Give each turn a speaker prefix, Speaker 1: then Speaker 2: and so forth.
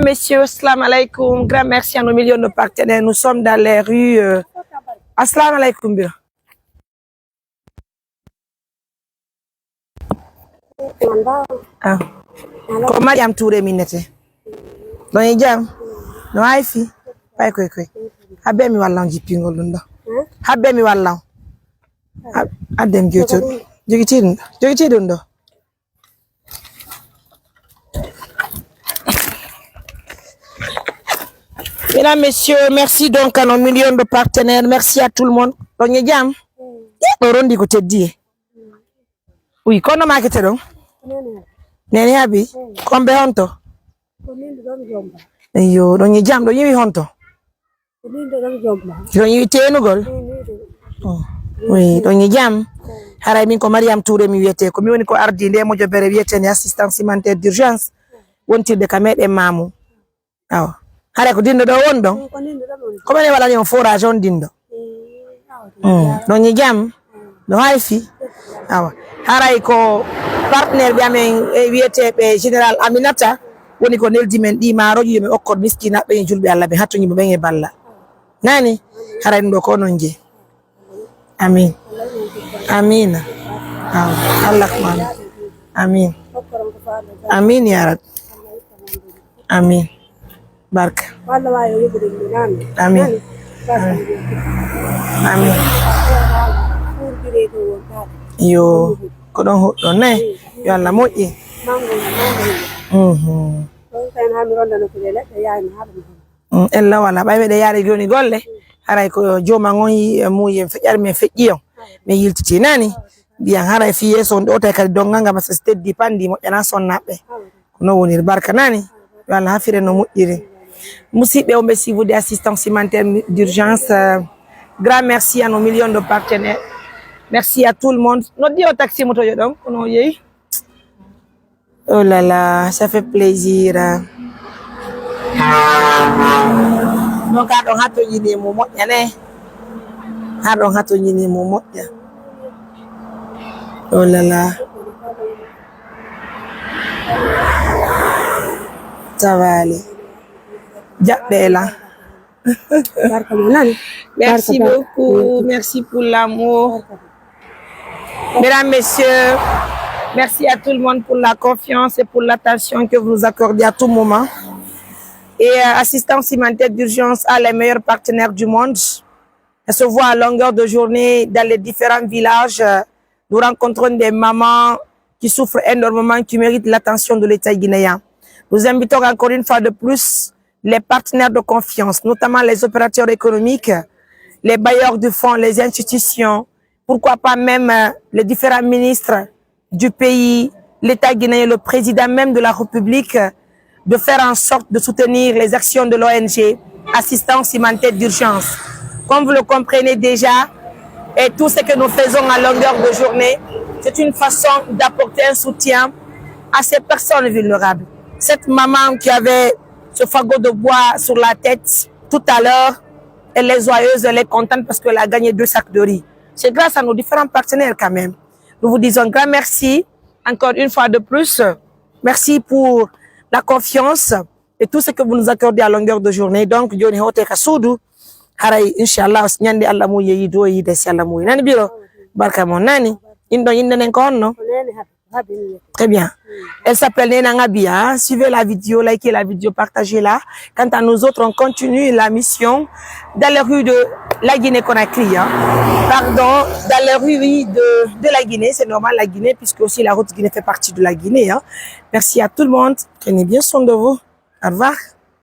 Speaker 1: Messieurs, salam alaikum. Grand merci à nos millions de partenaires. Nous sommes dans les rues. Assalamu alaikum. Ko Mariam Touré minete. Don jam. No aifi. Pay koy. Habe mi wallan jipingol dum do. Habe mi wallan. Adem joto. Jogi dum do. Mesdames, messieurs, merci donc à nos millions de partenaires. Merci à tout le monde. Don jam. Orondi ko teddi. Oui, kono makete don. Nene abi kombe honto yo do ni jam do yiwi honto do yiwi tenugol oui do ni jam haray min ko Mariam Touré mi wiete ko mi woni ko ardi nde mo jobere wiete ni assistance humanitaire d'urgence wontirde kamede mamu aw haray ko dindo do wondo ko mane wala ni on forage on dindo do ni jam do hayfi aw haray ko partenaire bi amen wiete be général Aminata woni ko neldi men di maaroji be okkor miskina be julbe Allah be hatto nyimbe be balla nani haray ndo ko non je amin amin Allah man amin amin ya rab amin barka amin amin yo ko don hoddo ne yo Allah moƴƴi ella wala ɓayɓe ɗe yaari joni golle haray ko joma gonyi muyen feƴƴar men feƴƴiyon mi yiltiti nani mbiyan haray fi yeso on ɗo tay kadi donganga parce que so teddi pandi moƴƴana sonnaɓe ko non woniri barka nani yo Allah hafire no moƴƴiri musidɓe on ɓe suivude assistance humanitaire d'urgence grand merci à nos millions de partenaires. Merci à tout le monde. Notre dit au taxi moto donc on y. Oh là là, ça fait plaisir. Donc on a tout yini momo yane. On a tout yini momo ya. Oh là là. Ça va aller. Jabela. Merci beaucoup. Merci pour l'amour. Mesdames, messieurs, merci à tout le monde pour la confiance et pour l'attention que vous nous accordez à tout moment. Et Assistance humanitaire d'urgence a les meilleurs partenaires du monde. Elle se voit à longueur de journée dans les différents villages. Nous rencontrons des mamans qui souffrent énormément, qui méritent l'attention de l'État guinéen. Nous invitons encore une fois de plus les partenaires de confiance, notamment les opérateurs économiques, les bailleurs de fonds, les institutions, pourquoi pas même les différents ministres du pays, l'État guinéen, le président même de la République, de faire en sorte de soutenir les actions de l'ONG, Assistance humanitaire d'urgence. Comme vous le comprenez déjà, et tout ce que nous faisons à longueur de journée, c'est une façon d'apporter un soutien à ces personnes vulnérables. Cette maman qui avait ce fagot de bois sur la tête tout à l'heure, elle est joyeuse, elle est contente parce qu'elle a gagné 2 sacs de riz. C'est grâce à nos différents partenaires quand même. Nous vous disons un grand merci, encore une fois de plus. Merci pour la confiance et tout ce que vous nous accordez à longueur de journée. Donc, Dieu ne hote kasudu. Haray, Inch'Allah, nyande Allah mou yeyi do yi desi Allah mou. Nani biro? Barka mon nani. Indo yinde non? Très bien. Elle s'appelle Nena Ngabia. Suivez la vidéo, likez la vidéo, partagez-la. Quant à nous autres, on continue la mission dans les rues de la Guinée-Conakry. Pardon, dans les rues de la Guinée. C'est normal, la Guinée, puisque aussi la route Guinée fait partie de la Guinée. Merci à tout le monde. Prenez bien soin de vous. Au revoir.